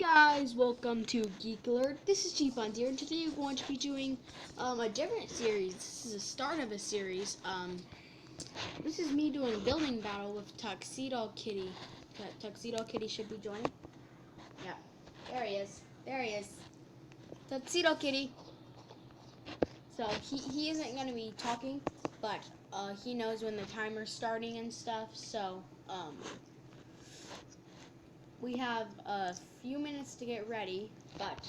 Guys, welcome to Geek Alert. This is buns here, and today we're going to be doing a different series. This is the start of a series. This is me doing building battle with Tuxedo Kitty. Tuxedo Kitty should be joining. Yeah, there he is. There he is. Tuxedo Kitty. So he isn't going to be talking, but he knows when the timer's starting and stuff. So we have a few minutes to get ready, but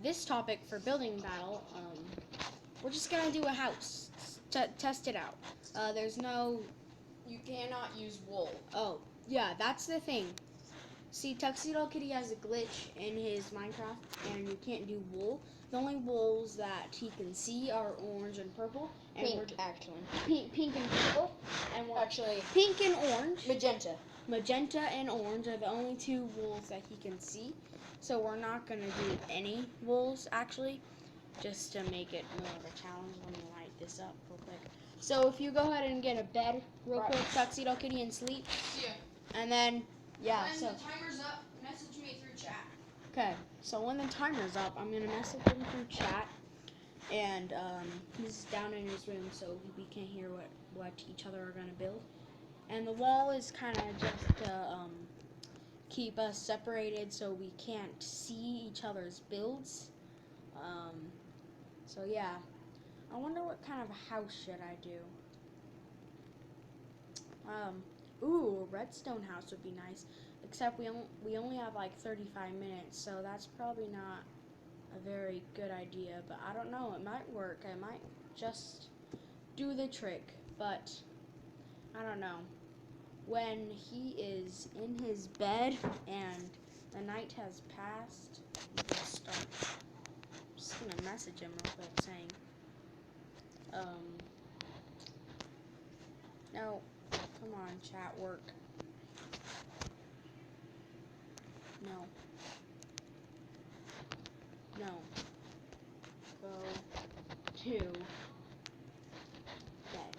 this topic for building battle, we're just gonna do a house, test it out. You cannot use wool. Oh, yeah, that's the thing. See, Tuxedo Kitty has a glitch in his Minecraft, and you can't do wool. The only wools that he can see are orange and purple. And pink and purple. And pink and orange. Magenta and orange are the only two wools that he can see. So we're not going to do any wools, actually, just to make it more of a challenge. Let me light this up real quick. So if you go ahead and get a bed real quick, Tuxedo Kitty, and sleep. Yeah. And then, yeah. When the timer's up, message me through chat. Okay, so when the timer's up, I'm going to message him through chat. And he's down in his room, so we can't hear what each other are going to build. And the wall is kind of just to keep us separated so we can't see each other's builds. So yeah, I wonder what kind of a house should I do. Ooh, a redstone house would be nice. Except we only have like 35 minutes, so that's probably not a very good idea. But I don't know, it might work. I might just do the trick, but I don't know. When he is in his bed and the night has passed, we'll start. I'm just gonna message him real quick saying, no, come on, chat, work. No. Go to bed.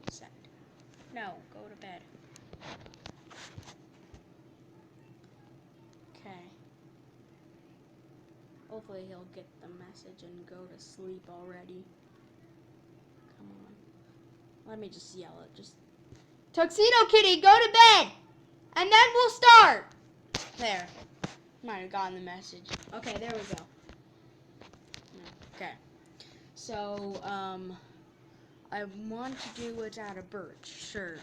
Set. No, go to bed. Okay. Hopefully he'll get the message and go to sleep already. Come on. Let me just yell it. Just Tuxedo Kitty, go to bed! And then we'll start! There. Might have gotten the message. Okay, there we go. Okay. So, I want to do it out of birch. Sure.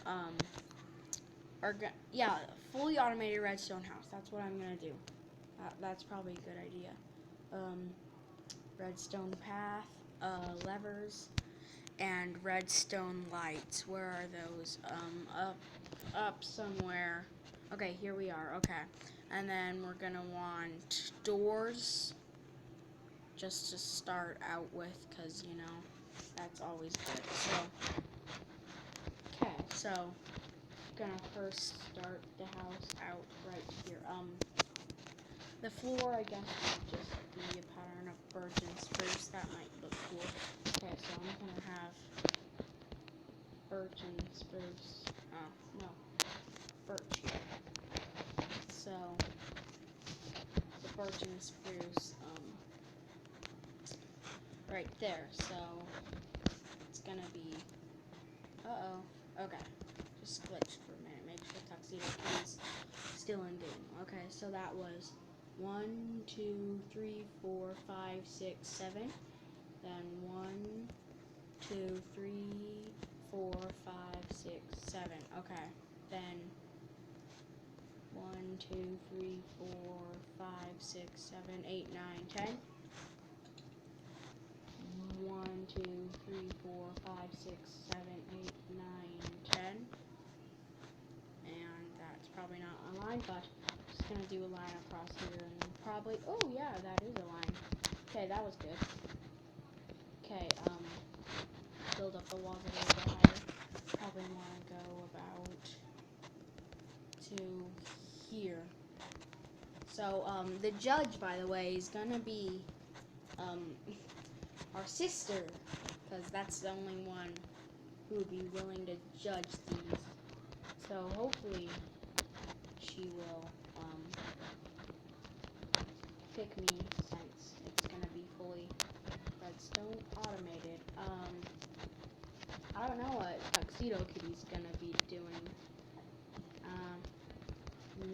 Yeah, fully automated redstone house. That's what I'm gonna do. That's probably a good idea. Redstone path, levers, and redstone lights. Where are those? Up somewhere. Okay, here we are. Okay, and then we're gonna want doors, just to start out with, cause you know that's always good. So, gonna first start the house out right here. The floor, I guess, would just be a pattern of birch and spruce. That might look cool. Okay, so I'm gonna have birch and spruce. Oh, no. Birch here. So, the birch and spruce, right there. So, it's gonna be, okay. Just glitched for a minute. Make sure Tuxedo Kitty's still in game. Okay, so that was 1, 2, 3, 4, 5, 6, 7. Then 1, 2, 3, 4, 5, 6, 7. Okay. Then 1, 2, 3, 4, 5, 6, 7, 8, 9, 10. 1, 2, 3, 4, 5, 6, 7, 8, 9, 10. And that's probably not a line, but I'm just going to do a line across here and probably, oh yeah, that is a line. Okay, that was good. Okay, build up the walls a little bit higher. Probably want to go about to here. So, the judge, by the way, is going to be, our sister, because that's the only one who would be willing to judge these. So hopefully she will kick me since it's gonna be fully redstone automated. I don't know what Tuxedo Kitty's gonna be doing.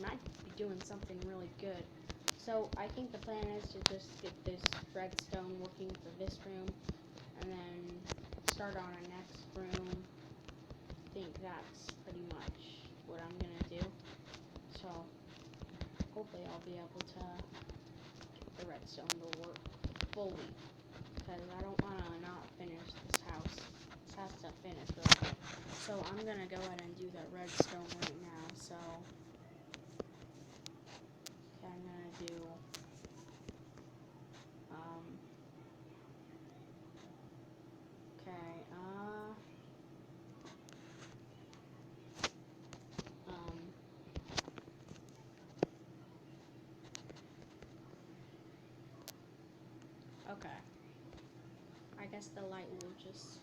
Might be doing something really good. So I think the plan is to just get this redstone working for this room, and then start on our next room. I think that's pretty much what I'm gonna do. So hopefully I'll be able to get the redstone to work fully, because I don't want to not finish this house. This has to finish real quick. So I'm gonna go ahead and do the redstone right now. So okay, I'm gonna do okay, okay. I guess the light will just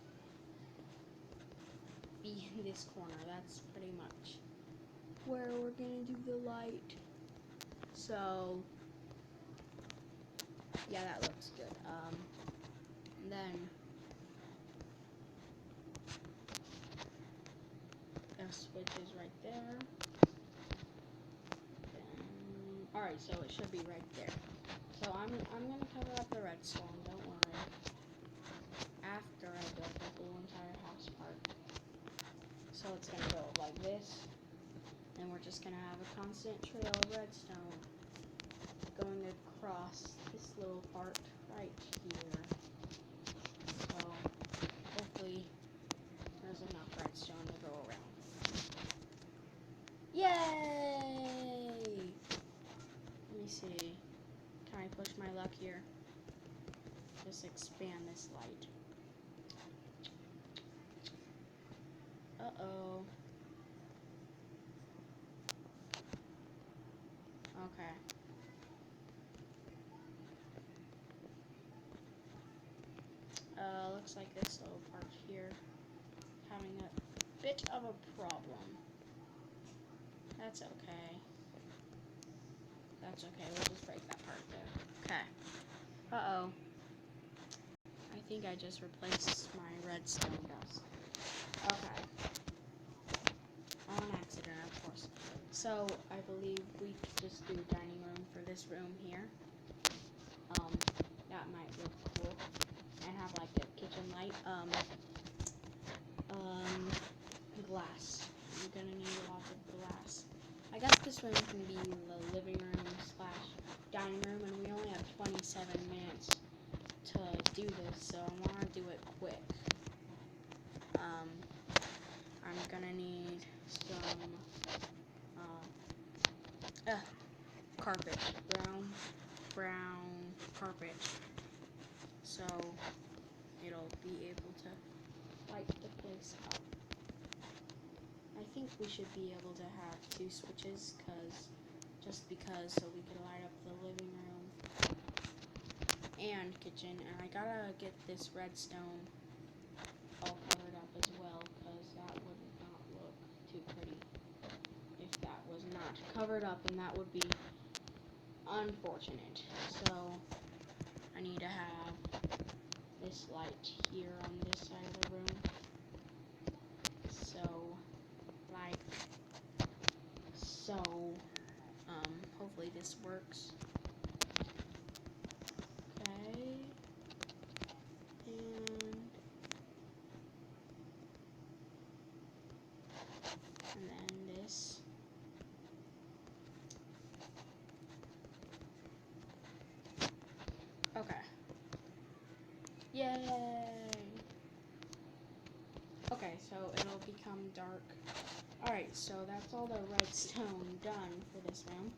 be in this corner. That's pretty much where we're gonna do the light. So yeah, that looks good. And then the switch is right there. Alright, so it should be right there. So I'm gonna cover up the redstone, don't worry. After I build the whole entire house part. So it's gonna go like this, and we're just gonna have a constant trail of redstone going across this little part right here. So hopefully there's enough redstone to go around. Yay! Let me see. Can I push my luck here? Just expand this light. Uh-oh. Okay. Looks like this little part here having a bit of a problem. That's okay. That's okay. We'll just break that part there. Okay. Uh-oh. I think I just replaced my redstone dust. Okay. On accident, of course. So, I believe we could just do dining room for this room here. That might look cool. And have like a kitchen light. Glass. You're gonna need lots of glass. I guess this room can be the living room / dining room, and we only have 27 minutes to do this, so I want to do it quick. I'm gonna need some carpet, brown carpet, so it'll be able to light the place up. I think we should be able to have 2 switches, so we can light up the living room and kitchen. And I gotta get this redstone all covered up as well, because that would not look too pretty if that was not covered up, and that would be unfortunate. So I need to have this light here on this side of the room. So, hopefully this works. Okay. And then this. Okay. Yay! Okay, so it'll become dark. Alright, so that's all the redstone done for this room.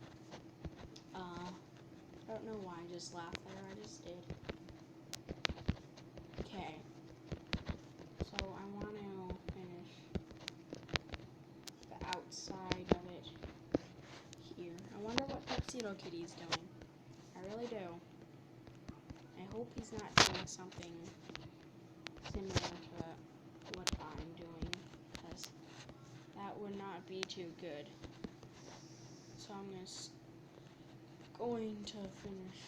I don't know why I just laughed there, I just did. Okay. So I want to finish the outside of it here. I wonder what Tuxedo Kitty's doing. I really do. I hope he's not doing something similar to what I'm doing, because that would not be too good. So I'm going to going to finish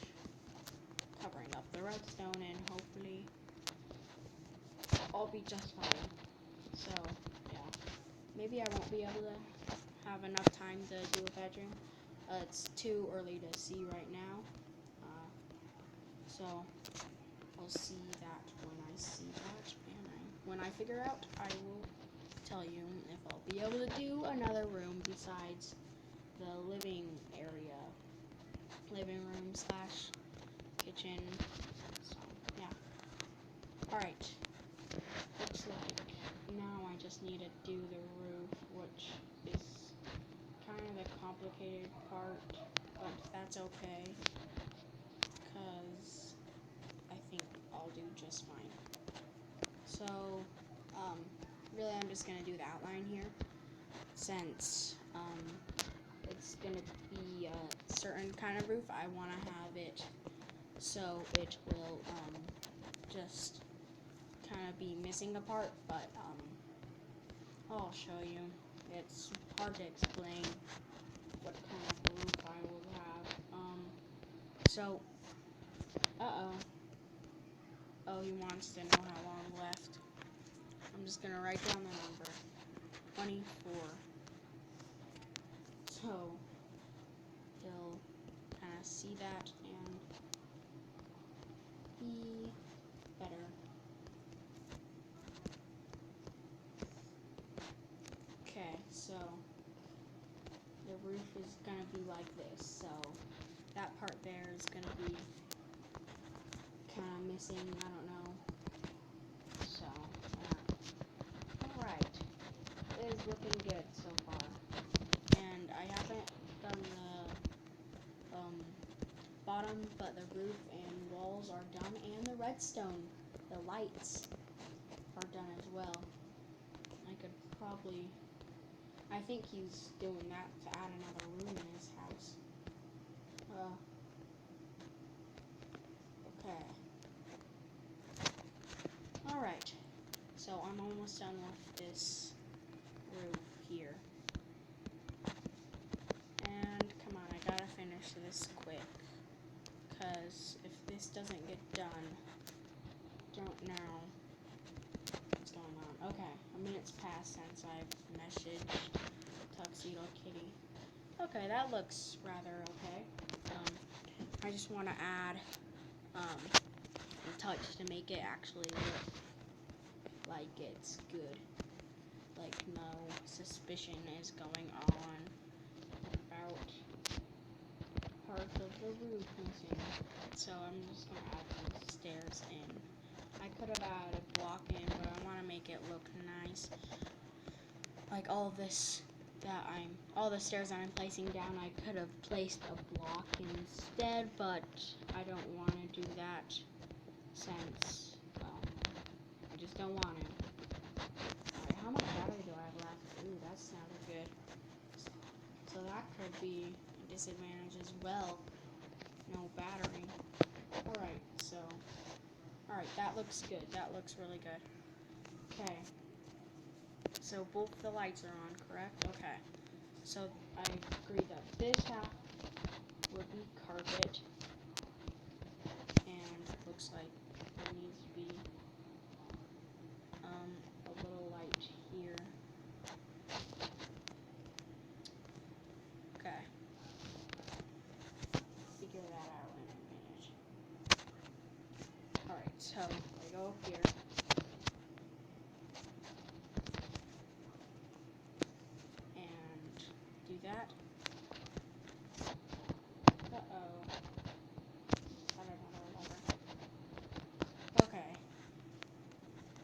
covering up the redstone and hopefully I'll be just fine. So, yeah. Maybe I won't be able to have enough time to do a bedroom. It's too early to see right now. So, I'll see that when I see that. And when I figure out, I will tell you if I'll be able to do another room besides the living area. Living room slash kitchen. So, yeah. Alright. Looks like now I just need to do the roof, which is kind of the complicated part, but that's okay, because I think I'll do just fine. So, really I'm just going to do the outline here, since, it's going to be a certain kind of roof. I want to have it so it will, just kind of be missing a part, but, I'll show you. It's hard to explain what kind of roof I will have. So, oh, he wants to know how long left. I'm just gonna write down the number, 24. So, he'll kind of see that and be better. Okay, so the roof is gonna be like this. So that part there is gonna be kind of missing. I don't know. So alright, it is looking good so far. And I haven't done the bottom, but the roof and walls are done, and the redstone, the lights are done as well. I could probably. I think he's doing that to add another room in his house. Okay. Alright. So I'm almost done with this roof here. And come on, I gotta finish this quick. Because if this doesn't get done, don't know what's going on. Okay, a minute's passed since I've messaged Tuxedo Kitty. Okay, that looks rather okay. I just want to add a touch to make it actually look like it's good. Like no suspicion is going on about parts of the roof missing. So I'm just going to add some stairs in. I could have added a block in, but I want to make it look nice. Like all the stairs that I'm placing down, I could have placed a block instead, but I don't want to do that since, well, I just don't want to. Alright, how much battery do I have left? Ooh, that sounded good. So that could be a disadvantage as well. No battery. Alright, that looks good. That looks really good. Okay. So both the lights are on, correct? Okay. So I agree that this half would be carpet, and looks like there needs to be a little light here. Okay. Figure that out in a minute. Alright, so I go up here. Do that. Okay.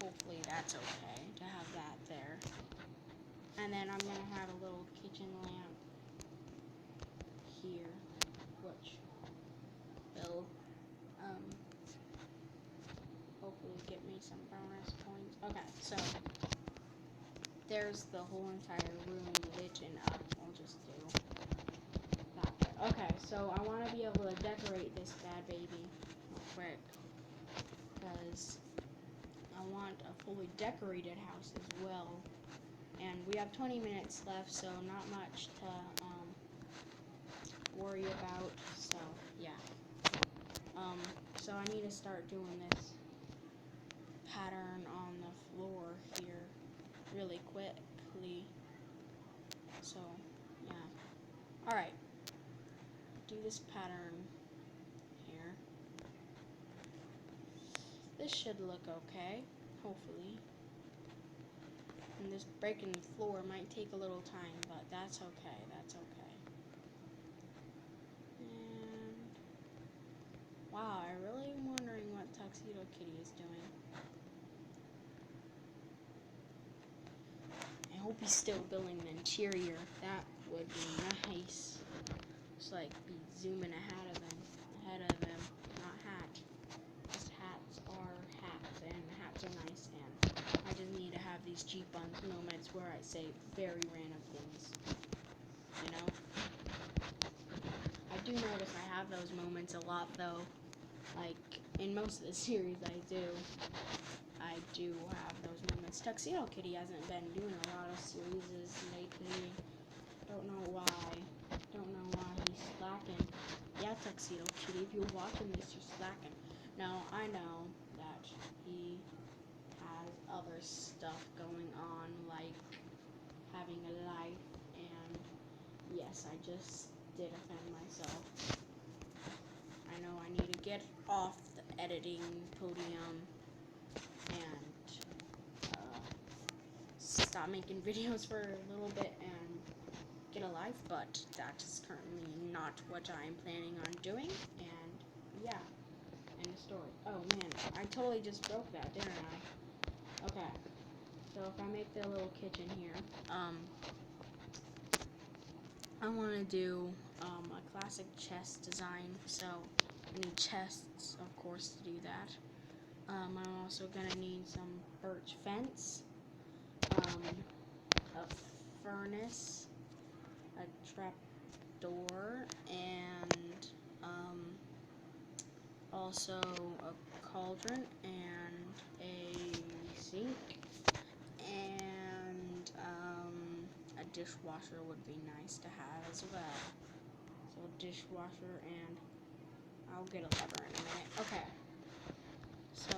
Hopefully that's okay to have that there. And then I'm going to have a little kitchen lamp here, which will hopefully get me some bonus points. Okay, so there's the whole entire room lit and up. I'll just do that there. Okay, so I want to be able to decorate this bad baby real quick, because I want a fully decorated house as well. And we have 20 minutes left, so not much to worry about. So yeah. So I need to start doing this pattern on the floor here really quickly. So, yeah. Alright. Do this pattern here. This should look okay, hopefully. And this breaking the floor might take a little time, but that's okay, that's okay. And wow, I really am wondering what Tuxedo Kitty is doing. I hope he's still building the interior. That would be nice. Just like be zooming ahead of him, not hat. Just hats are hats, and hats are nice, and I just need to have these Geek buns moments where I say very random things. You know? I do notice I have those moments a lot, though. Like, in most of the series I do have those moments. Tuxedo Kitty hasn't been doing a lot of series lately. Don't know why. Don't know why he's slacking. Yeah, Tuxedo Kitty, if you're watching this, you're slacking. Now, I know that he has other stuff going on, like having a life, and yes, I just did offend myself. I know I need to get off the editing podium and stop making videos for a little bit and get a life, but that is currently not what I'm planning on doing, and yeah, end of story. Oh man, I totally just broke that, didn't I? Okay, so if I make the little kitchen here, I want to do a classic chest design, so I need chests, of course, to do that. I'm also going to need some birch fence, a furnace, a trap door, and also a cauldron and a sink, and a dishwasher would be nice to have as well. So dishwasher, and I'll get a lever in a minute. Okay. So,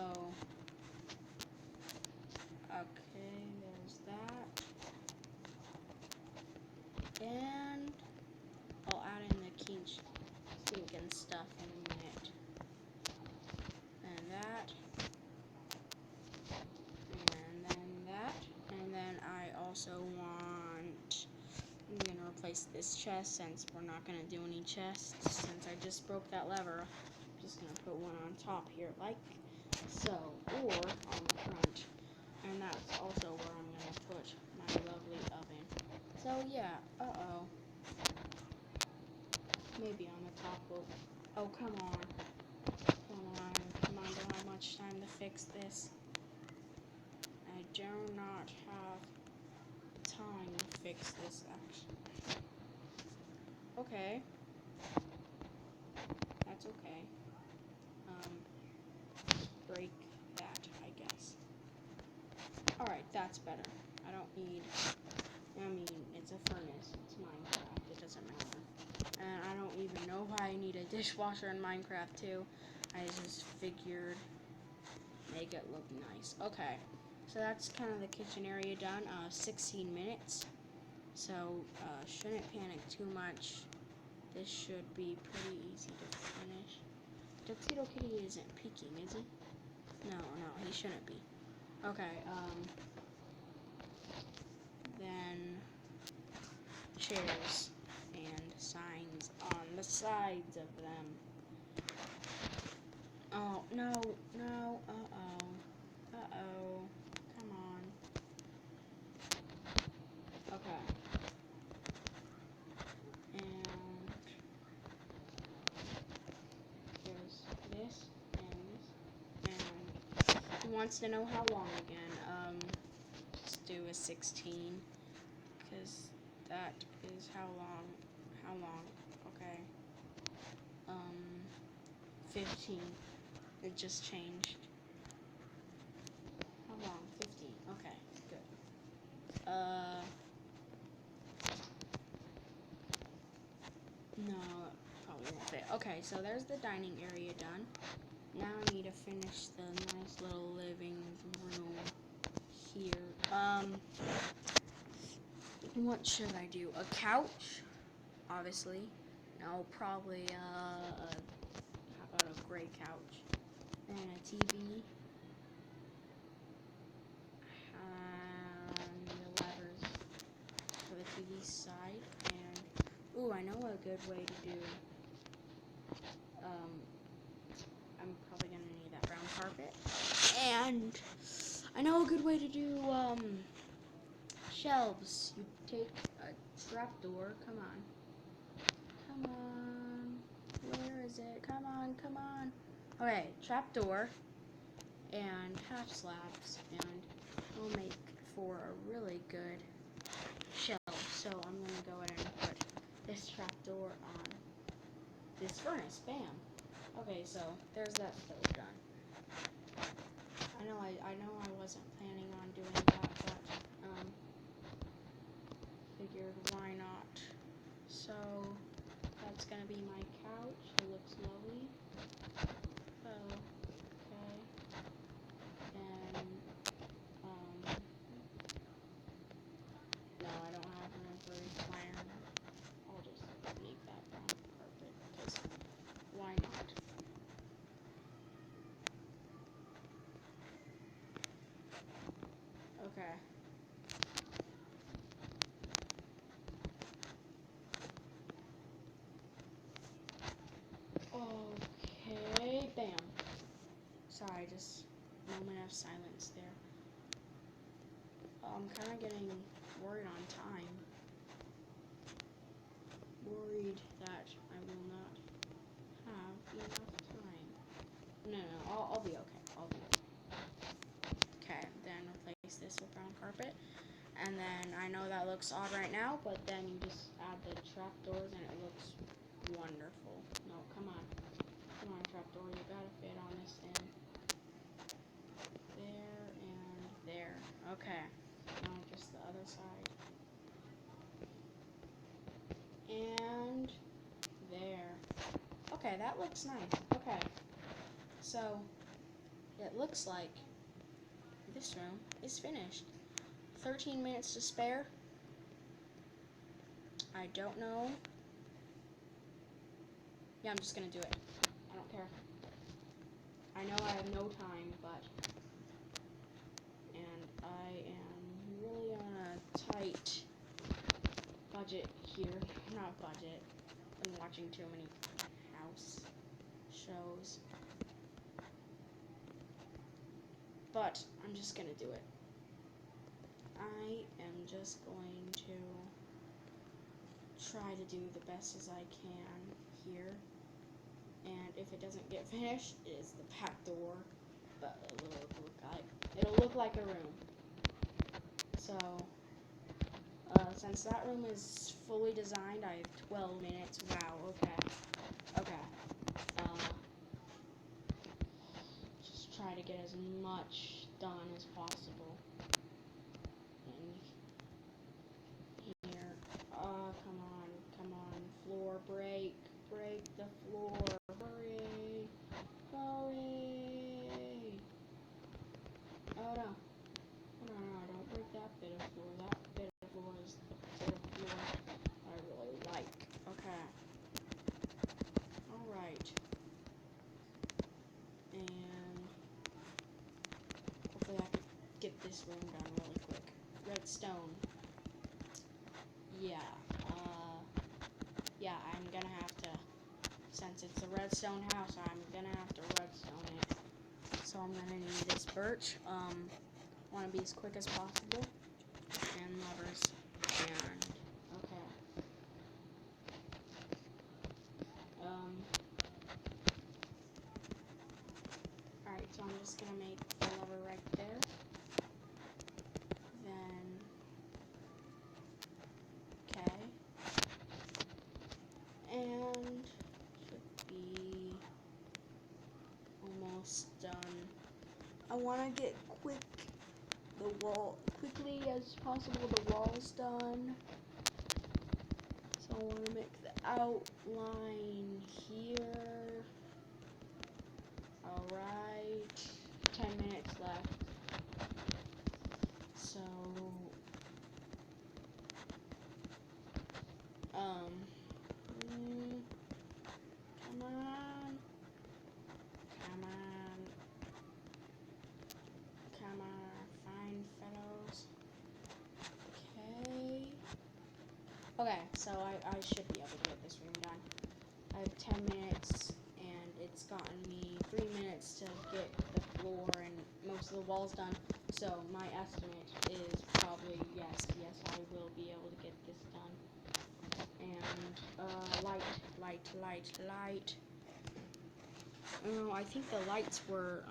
okay, there's that. And I'll add in the sink and stuff in a minute. And that. And then that. And then I also want... I'm going to replace this chest since we're not going to do any chests. Since I just broke that lever, I'm just going to put one on top here like so. Or on the front. And that's also where I'm going to put my lovely oven. So yeah, maybe on the top will... Oh, come on. Come on, don't have much time to fix this. I do not have time to fix this, actually. Okay. That's okay. Break that, I guess. Alright, that's better. I don't need... I mean, it's a furnace. It's Minecraft. It doesn't matter. And I don't even know why I need a dishwasher in Minecraft, too. I just figured make it look nice. Okay. So that's kind of the kitchen area done. 16 minutes. So, shouldn't panic too much. This should be pretty easy to finish. Tuxedo Kitty isn't peeking, is he? No, he shouldn't be. Okay, then chairs and signs on the sides of them. Oh, no, come on. Okay. And there's this and this, and he wants to know how long again. Just do a 16, because that is how long, okay. 15, it just changed. How long? 15, okay, good. No, it probably won't fit. Okay, so there's the dining area done. Now I need to finish the nice little living room here. What should I do? A couch, obviously. No, probably how about a gray couch and a TV. And the levers for the TV side. And ooh, I know a good way to do. I'm probably gonna need that brown carpet. And I know a good way to do shelves. You take a trapdoor. Come on. Where is it? Come on. Okay, trapdoor and half slabs, and it'll make for a really good shelf. So I'm gonna go ahead and put this trapdoor on this furnace. Bam. Okay, so there's that stove done. I know I wasn't planning on doing that, but figured why not. So that's gonna be my couch. It looks lovely. Oh, okay. And no, I don't have room for a recliner. I'll just make that brown carpet because why not? Okay. Okay, bam. Sorry, just a moment of silence there. I'm kind of getting worried on time. Worried that I will not have enough time. No, I'll be okay. Okay, then replace this with brown carpet. And then I know that looks odd right now, but then you just add the trapdoors and it looks wonderful. No, come on, trapdoor, you gotta fit on this end. There and there. Okay, now just the other side. And there. Okay, that looks nice. Okay, so it looks like this room is finished. 13 minutes to spare. I don't know. Yeah, I'm just gonna do it. I don't care. I know I have no time, and I am really on a tight budget here. Not budget. I'm watching too many house shows. But I'm just gonna do it. I am just going to try to do the best as I can here. And if it doesn't get finished, it is the back door. But it'll look like a room. So since that room is fully designed, I have 12 minutes. Wow. Okay. Just try to get as much done as possible. And here, come on, floor break the floor. Hurry. Oh no, don't break that bit of floor. That bit of floor is the bit of floor I really like. Okay. Alright. And hopefully I can get this room done really quick. Redstone. Yeah, I'm gonna have to, since it's a redstone house, I'm gonna have to redstone it. So I'm gonna need this birch. Want to be as quick as possible. And levers. And okay. Alright, so I'm just gonna make the lever right there. Then okay. And should be almost done. I wanna get quickly as possible the wall's done. So I want to make the outline here. Okay, so I should be able to get this room done. I have 10 minutes, and it's gotten me 3 minutes to get the floor and most of the walls done. So my estimate is probably yes, I will be able to get this done. And light. Oh, I think the lights were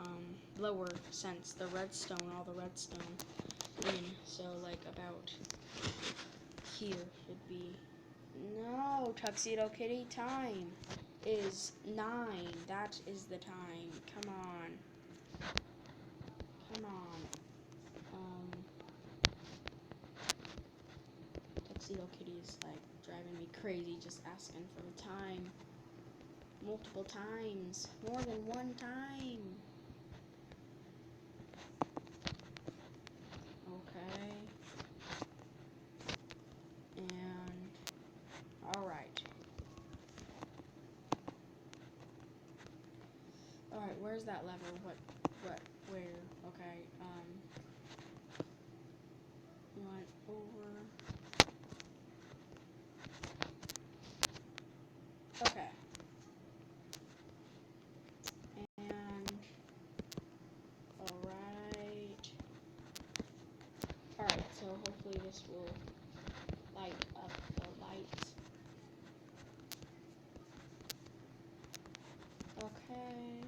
lower since the all the redstone in. So like about here should be. No, Tuxedo Kitty, time is 9. That is the time. Come on. Tuxedo Kitty is like driving me crazy, just asking for the time. Multiple times. More than one time. Okay. And alright. Alright, where's that lever? Where? Okay, went over. Okay. And alright. Alright, so hopefully this will light up the lights. Okay.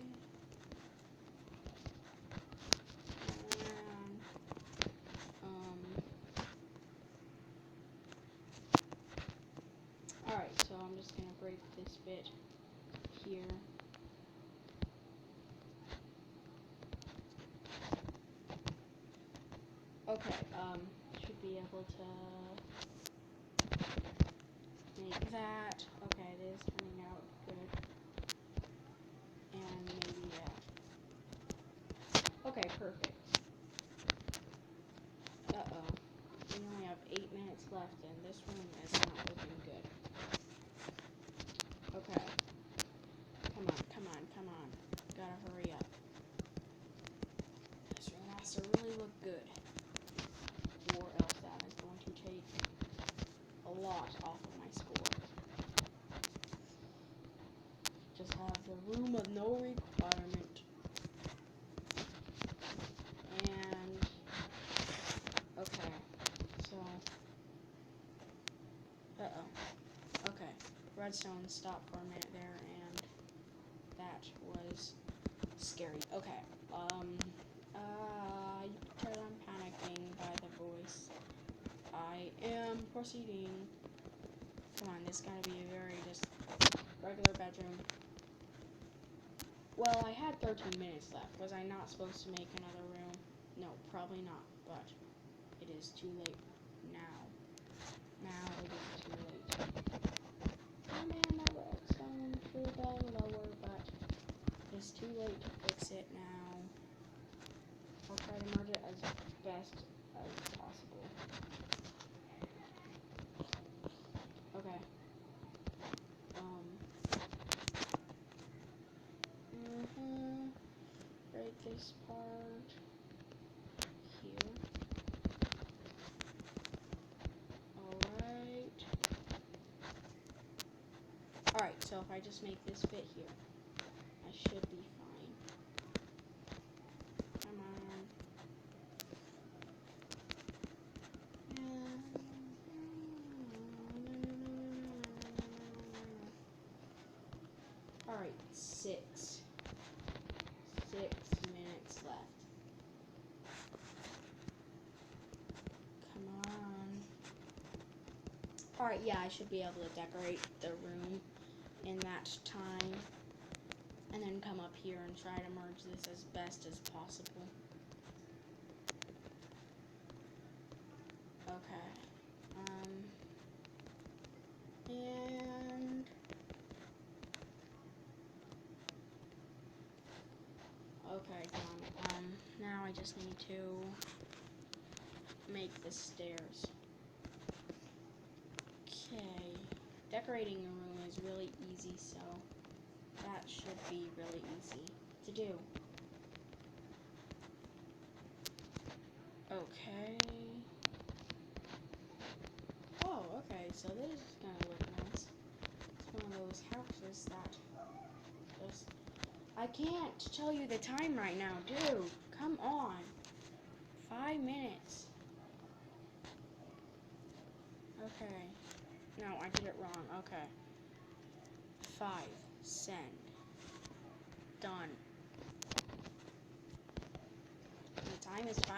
And alright, so I'm just gonna break this bit here. Okay, should be able to make that. Okay, it is turning out good. And maybe, yeah. Okay, perfect. Uh-oh. We only have 8 minutes left, and this room is not looking good. Okay. Come on. Gotta hurry up. This room has to really look good. Or else that is going to take a lot off of my score. Just have the room of no requirement. And okay, so okay, redstone stopped for a minute there, and that was scary. Okay, you can tell I'm panicking by the voice. I am proceeding. Come on, this gotta be a very just regular bedroom. Well, I had 13 minutes left. Was I not supposed to make another room? No, probably not, but it is too late now. Now it is too late. Oh man, my redstone should have been lower, but it's too late to fix it now. I'll try to merge it as best as possible. Okay. Break this part here. Alright, so if I just make this fit here, I should be fine. Come on. Alright, 6 minutes left. Come on. Alright, yeah, I should be able to decorate the room in that time. And then come up here and try to merge this as best as possible. Okay. And okay, done. Now I just need to make the stairs. Okay. Decorating a room is really easy, so that should be really easy to do. Okay. Oh, okay, so this is gonna look nice. It's one of those houses that just... I can't tell you the time right now, dude. Come on. 5 minutes. Okay. No, I did it wrong. Okay. 5. Send. Done. The time is 5.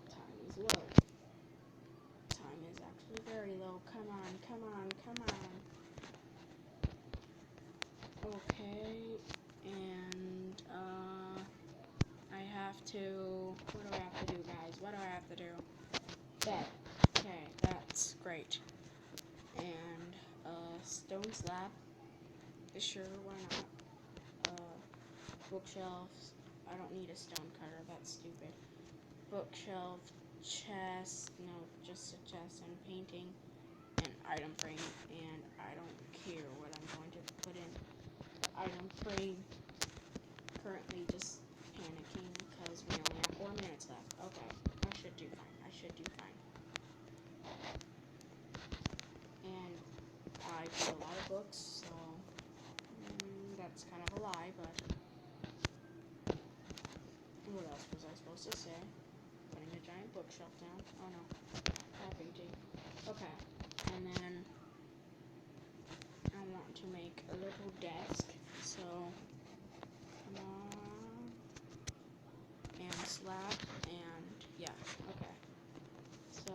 Time is low. Time is actually very low. Come on, come on, come on. Okay. And, I have to... What do I have to do, guys? What do I have to do? Bed. Okay, that's great. And, stone slab. Sure, why not? Bookshelves. I don't need a stone cutter, that's stupid. Bookshelf, chest, no, just a chest and painting, and item frame, and I don't care what I'm going to put in the item frame. Currently just panicking because we only have 4 minutes left. Okay, I should do fine. I should do fine. And I read a lot of books, so that's kind of a lie, but what else was I supposed to say? Putting a giant bookshelf down. Oh no, painting. Okay, and then I want to make a little desk, so come on, and slab, and yeah, okay. So,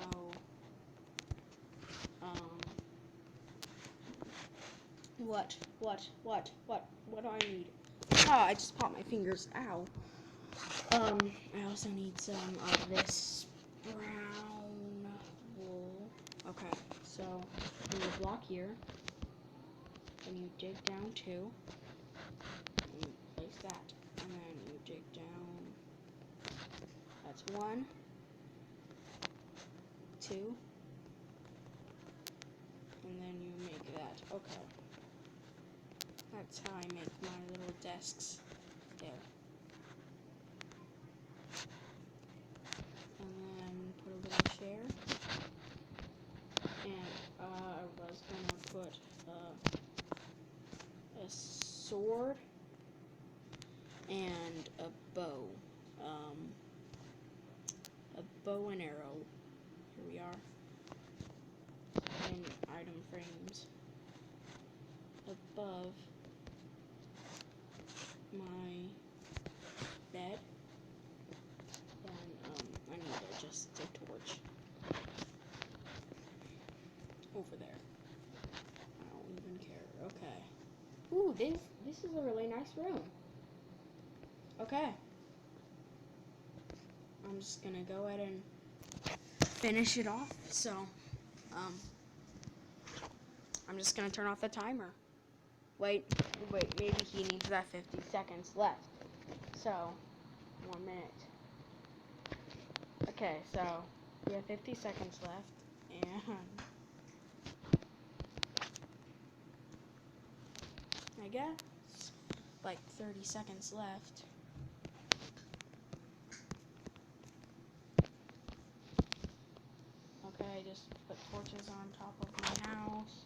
what do I need? Oh, I just popped my fingers. Ow. I also need some of this brown wool. Okay, so you block here, and you dig down 2, and you place that, and then you dig down, that's 1, 2, and then you make that. Okay. That's how I make my little desks there. And then put a little chair. And I was gonna put a sword and a bow. A bow and arrow. Here we are. And item frames above my bed. Then I need just a torch over there. I don't even care. Okay. Ooh, this is a really nice room. Okay. I'm just gonna go ahead and finish it off. So, I'm just gonna turn off the timer. Wait, maybe he needs that 50 seconds left. So, 1 minute. Okay, so we have 50 seconds left, and I guess like 30 seconds left. Okay, just put torches on top of my house.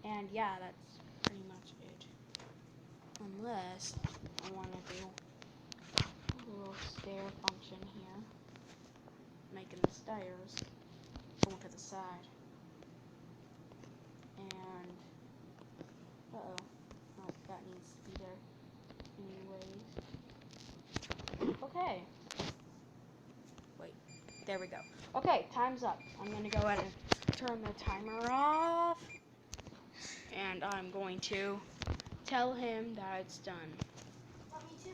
And yeah, that's pretty much it. Unless I want to do a little stair function here. Making the stairs go to the side. And, uh-oh. No, that needs to be there anyways. Okay. Wait, there we go. Okay, time's up. I'm going to go ahead and turn the timer off. And I'm going to tell him that it's done. Want me to?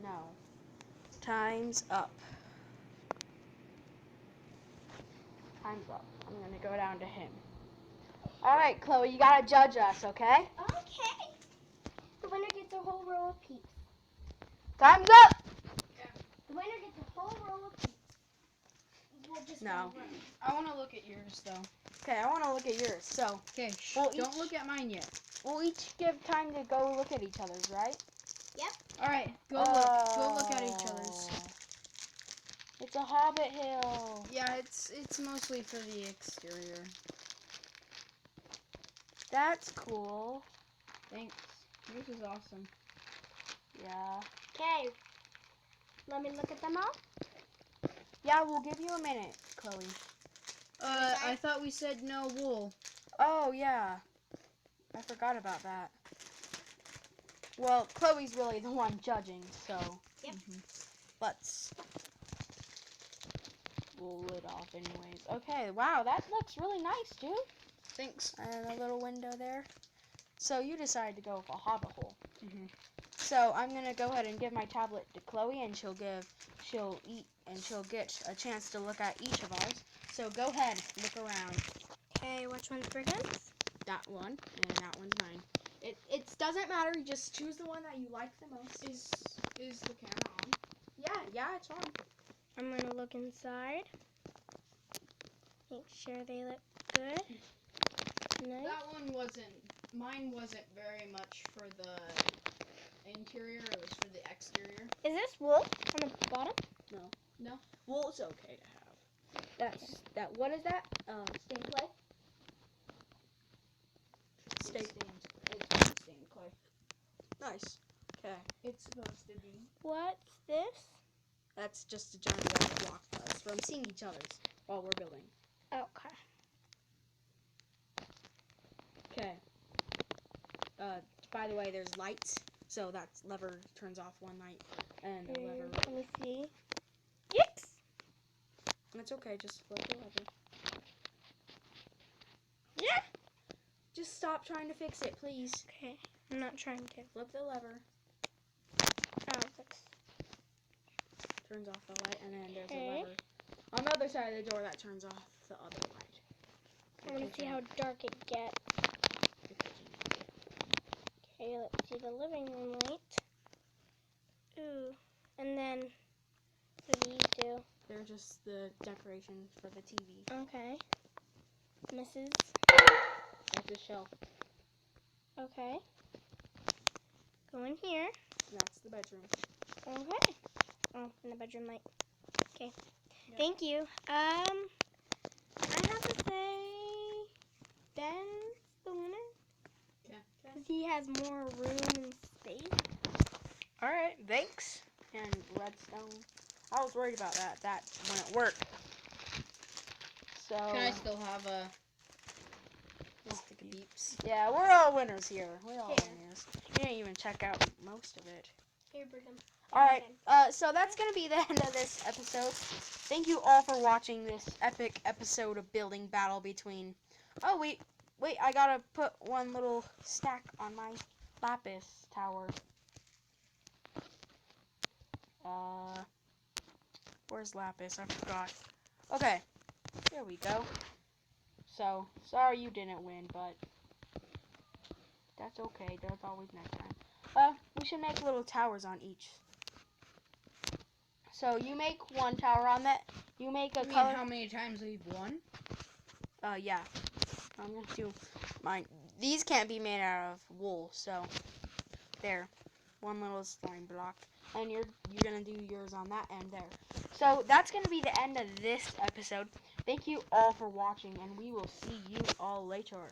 No. Time's up. Time's up. I'm gonna go down to him. Alright, Chloe, you gotta judge us, okay? Okay. The winner gets a whole row of peeps. Time's up! Yeah. The winner gets a whole row of peeps. We'll just No. go round. I want to look at yours, though. Okay, I wanna look at yours. So, Okay, Well, don't each- look at mine yet. we'll each give time to go look at each other's, right? All right, go look at each other's. It's a hobbit hill. Yeah, it's mostly for the exterior. That's cool. Thanks. Yours is awesome. Yeah. Okay. Let me look at them all. Yeah, we'll give you a minute, Chloe. I thought we said no wool. Oh, yeah. I forgot about that. Well, Chloe's really the one judging, so Yep. let's roll it off anyways. Okay, wow, that looks really nice, dude. Thanks. And a little window there. So you decided to go with a hobbit hole. Mhm. So I'm gonna go ahead and give my tablet to Chloe, and she'll eat, and she'll get a chance to look at each of ours. So go ahead, look around. Okay, which one's for his? That one, and that one's mine. It doesn't matter. You just choose the one that you like the most. Is the camera on? Yeah, it's on. I'm gonna look inside. Make sure they look good. Nice. That one mine wasn't very much for the interior, it was for the exterior. Is this wool on the bottom? No. Well, it's okay to have. What is that? Stained clay. It's Steak. stained clay. Nice. Okay. It's supposed to be. What's this? That's just a giant wall to block us from seeing each other's while we're building. Okay. Okay. By the way, there's lights, so that lever turns off one light, and the lever. Let me see. Yikes! And it's okay, just flip the lever. Yeah. Just stop trying to fix it, please. Okay. I'm not trying to. Flip the lever. Oh, fix. Turns off the light, and then there's a Okay. lever on the other side of the door that turns off the other light. I want to see how dark it gets. Okay, let's see the living room light. Ooh. And then, what do these do? They're just the decoration for the TV. Okay. Mrs. That's a shelf. Okay. Go in here. And that's the bedroom. Okay. Oh, and the bedroom light. Okay. Yep. Thank you. I have to say Ben's the winner. Yeah. Because he has more room and space. All right, thanks. And redstone. I was worried about that. That wouldn't work. So. Can I still have a stick of beeps? Yeah, we're all winners here. We're all Yeah. winners. You didn't even check out most of it. Here, Brigham. All right. So that's gonna be the end of this episode. Thank you all for watching this epic episode of building battle between. Oh wait. I gotta put one little stack on my lapis tower. Where's lapis? I forgot. Okay. There we go. So sorry you didn't win, but that's okay. There's always next time. We should make little towers on each. So you make one tower on that. You make a I mean, color. how many times we've won? Yeah. I'm gonna do mine. These can't be made out of wool, so there. One little slime block. And you're gonna do yours on that end there. So that's gonna be the end of this episode. Thank you all for watching, and we will see you all later.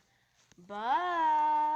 Bye.